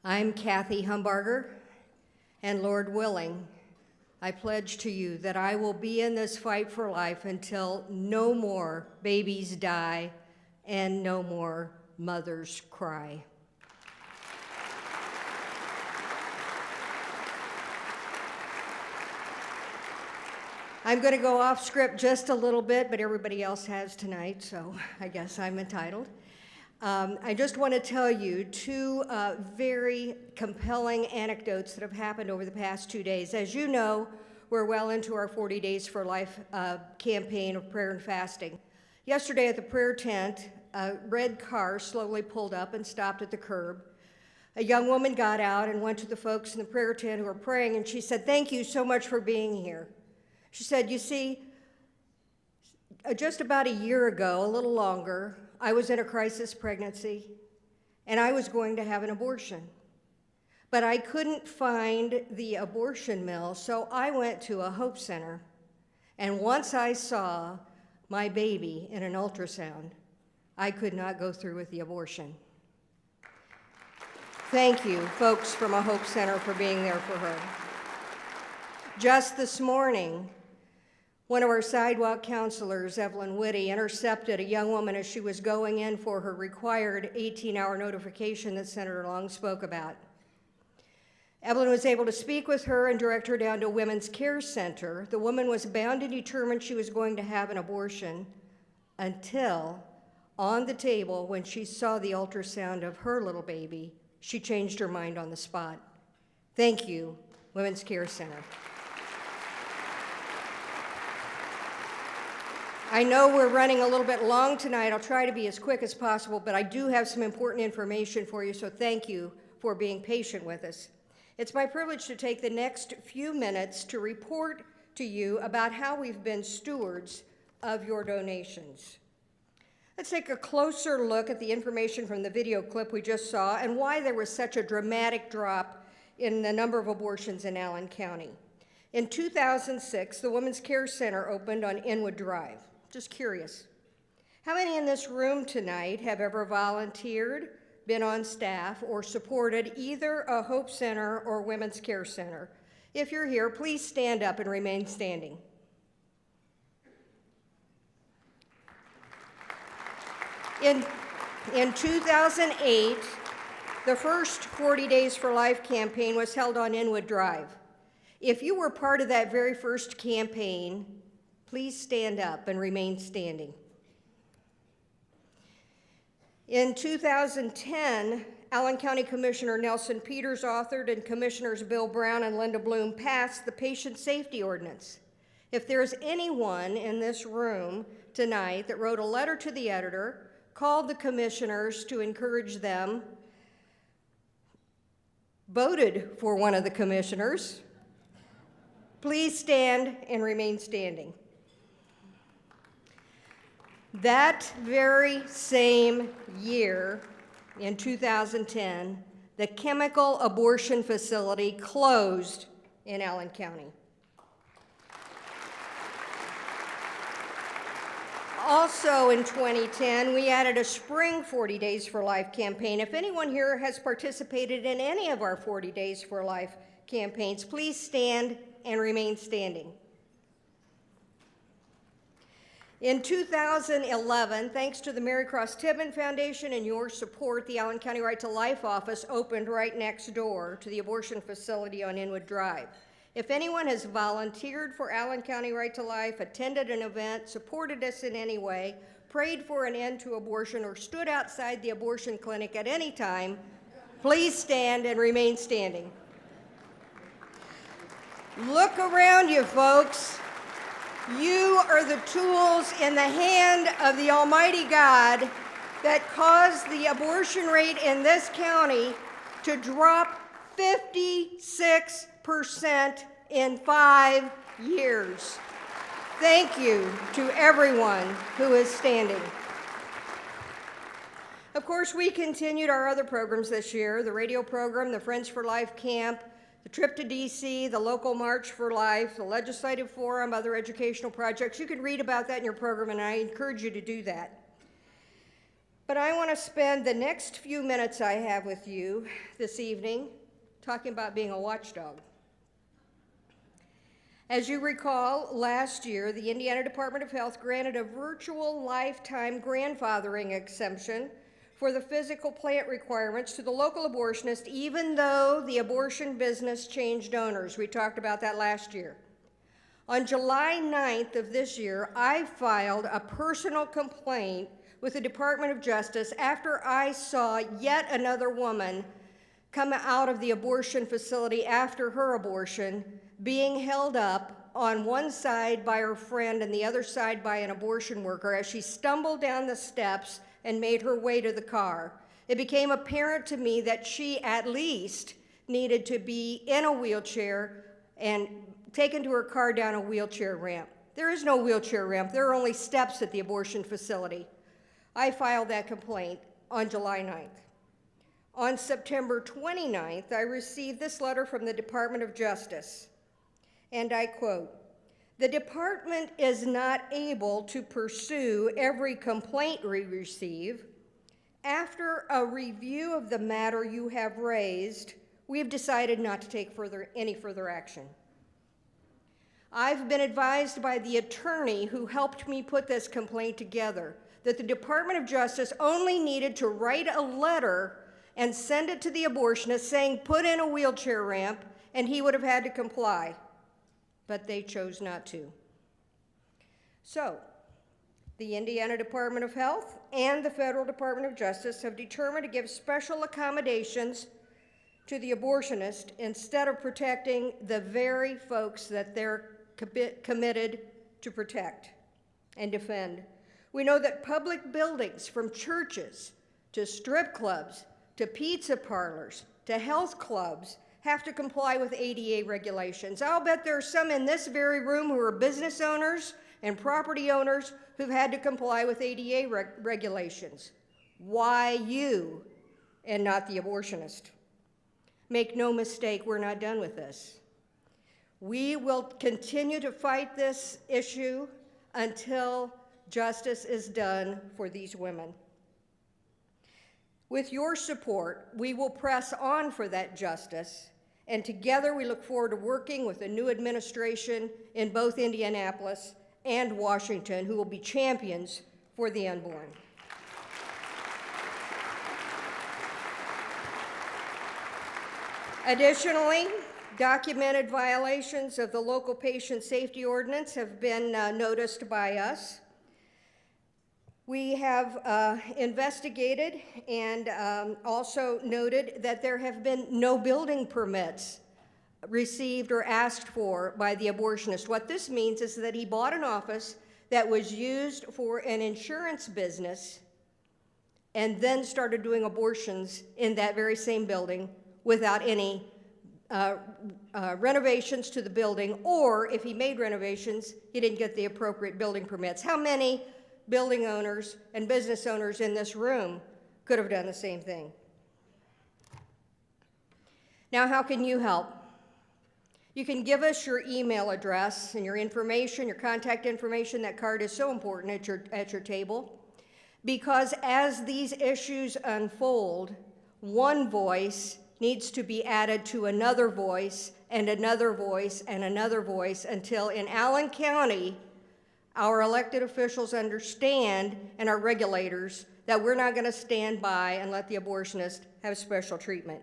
I'm Cathie Humbarger, and Lord willing, I pledge to you that I will be in this fight for life until no more babies die and no more mothers cry. I'm going to go off script just a little bit, but everybody else has tonight, so I guess I'm entitled. I just want to tell you two very compelling anecdotes that have happened over the past 2 days. As you know, we're well into our 40 Days for Life campaign of prayer and fasting. Yesterday at the prayer tent, a red car slowly pulled up and stopped at the curb. A young woman got out and went to the folks in the prayer tent who were praying, and she said, "Thank you so much for being here." She said, "You see, just about a year ago, a little longer, I was in a crisis pregnancy, and I was going to have an abortion. But I couldn't find the abortion mill, so I went to a Hope Center. And once I saw my baby in an ultrasound, I could not go through with the abortion." Thank you, folks from a Hope Center, for being there for her. Just this morning, one of our sidewalk counselors, Evelyn Whitty, intercepted a young woman as she was going in for her required 18-hour notification that Senator Long spoke about. Evelyn was able to speak with her and direct her down to a women's care center. The woman was bound and determined she was going to have an abortion until, on the table, when she saw the ultrasound of her little baby, she changed her mind on the spot. Thank you, Women's Care Center. I know we're running a little bit long tonight. I'll try to be as quick as possible, but I do have some important information for you, so thank you for being patient with us. It's my privilege to take the next few minutes to report to you about how we've been stewards of your donations. Let's take a closer look at the information from the video clip we just saw and why there was such a dramatic drop in the number of abortions in Allen County. In 2006, the Women's Care Center opened on Inwood Drive. Just curious. How many in this room tonight have ever volunteered, been on staff, or supported either a Hope Center or Women's Care Center? If you're here, please stand up and remain standing. In 2008, the first 40 Days for Life campaign was held on Inwood Drive. If you were part of that very first campaign, please stand up and remain standing. In 2010, Allen County Commissioner Nelson Peters authored and Commissioners Bill Brown and Linda Bloom passed the Patient Safety Ordinance. If there's anyone in this room tonight that wrote a letter to the editor, called the commissioners to encourage them, voted for one of the commissioners, please stand and remain standing. That very same year, in 2010, the chemical abortion facility closed in Allen County. Also in 2010, we added a spring 40 Days for Life campaign. If anyone here has participated in any of our 40 Days for Life campaigns, please stand and remain standing. In 2011, thanks to the Mary Cross Tibman Foundation and your support, the Allen County Right to Life office opened right next door to the abortion facility on Inwood Drive. If anyone has volunteered for Allen County Right to Life, attended an event, supported us in any way, prayed for an end to abortion, or stood outside the abortion clinic at any time, please stand and remain standing. Look around you, folks. You are the tools in the hand of the Almighty God that caused the abortion rate in this county to drop 56% in 5 years. Thank you to everyone who is standing. Of course, we continued our other programs this year, the radio program, the Friends for Life camp, the trip to DC, the local March for Life, the legislative forum, other educational projects. You can read about that in your program, and I encourage you to do that. But I want to spend the next few minutes I have with you this evening talking about being a watchdog. As you recall, last year, the Indiana Department of Health granted a virtual lifetime grandfathering exemption for the physical plant requirements to the local abortionist, even though the abortion business changed owners. We talked about that last year. On July 9th of this year, I filed a personal complaint with the Department of Justice after I saw yet another woman come out of the abortion facility after her abortion, being held up on one side by her friend and the other side by an abortion worker as she stumbled down the steps and made her way to the car. It became apparent to me that she at least needed to be in a wheelchair and taken to her car down a wheelchair ramp. There is no wheelchair ramp. There are only steps at the abortion facility. I filed that complaint on July 9th. On September 29th, I received this letter from the Department of Justice, and I quote, "The department is not able to pursue every complaint we receive. After a review of the matter you have raised, we've decided not to take any further action. I've been advised by the attorney who helped me put this complaint together that the Department of Justice only needed to write a letter and send it to the abortionist saying, put in a wheelchair ramp, and he would have had to comply. But they chose not to. So, the Indiana Department of Health and the Federal Department of Justice have determined to give special accommodations to the abortionist instead of protecting the very folks that they're committed to protect and defend. We know that public buildings, from churches to strip clubs to pizza parlors to health clubs, have to comply with ADA regulations. I'll bet there are some in this very room who are business owners and property owners who've had to comply with ADA regulations. Why you and not the abortionist? Make no mistake, we're not done with this. We will continue to fight this issue until justice is done for these women. With your support, we will press on for that justice, and together we look forward to working with the new administration in both Indianapolis and Washington, who will be champions for the unborn. Additionally, documented violations of the local patient safety ordinance have been noticed by us. We have investigated and also noted that there have been no building permits received or asked for by the abortionist. What this means is that he bought an office that was used for an insurance business and then started doing abortions in that very same building without any renovations to the building, or if he made renovations, he didn't get the appropriate building permits. How many building owners and business owners in this room could have done the same thing? Now, how can you help? You can give us your email address and your information, your contact information. That card is so important at your table, because as these issues unfold, one voice needs to be added to another voice and another voice and another voice until in Allen County, our elected officials understand, and our regulators, that we're not going to stand by and let the abortionist have special treatment.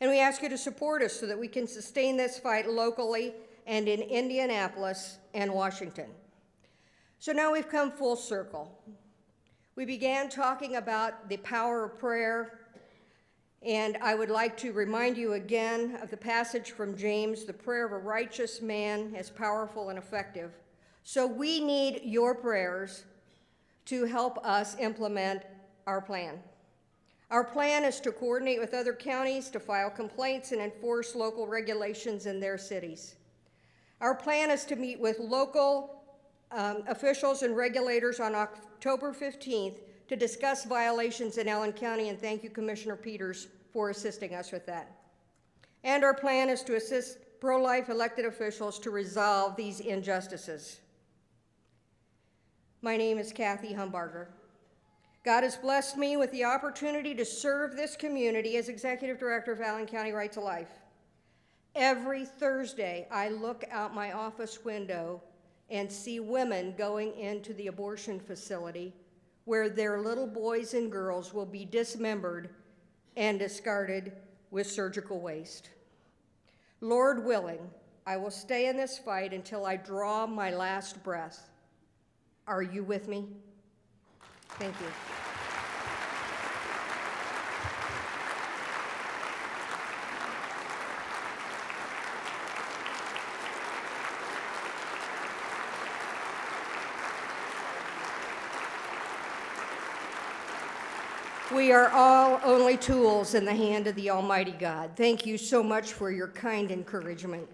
And we ask you to support us so that we can sustain this fight locally and in Indianapolis and Washington. So now we've come full circle. We began talking about the power of prayer, and I would like to remind you again of the passage from James, the prayer of a righteous man is powerful and effective. So we need your prayers to help us implement our plan. Our plan is to coordinate with other counties to file complaints and enforce local regulations in their cities. Our plan is to meet with local officials and regulators on October 15th to discuss violations in Allen County, and thank you, Commissioner Peters, for assisting us with that. And our plan is to assist pro-life elected officials to resolve these injustices. My name is Cathie Humbarger. God has blessed me with the opportunity to serve this community as Executive Director of Allen County Right to Life. Every Thursday, I look out my office window and see women going into the abortion facility where their little boys and girls will be dismembered and discarded with surgical waste. Lord willing, I will stay in this fight until I draw my last breath. Are you with me? Thank you. We are all only tools in the hand of the Almighty God. Thank you so much for your kind encouragement.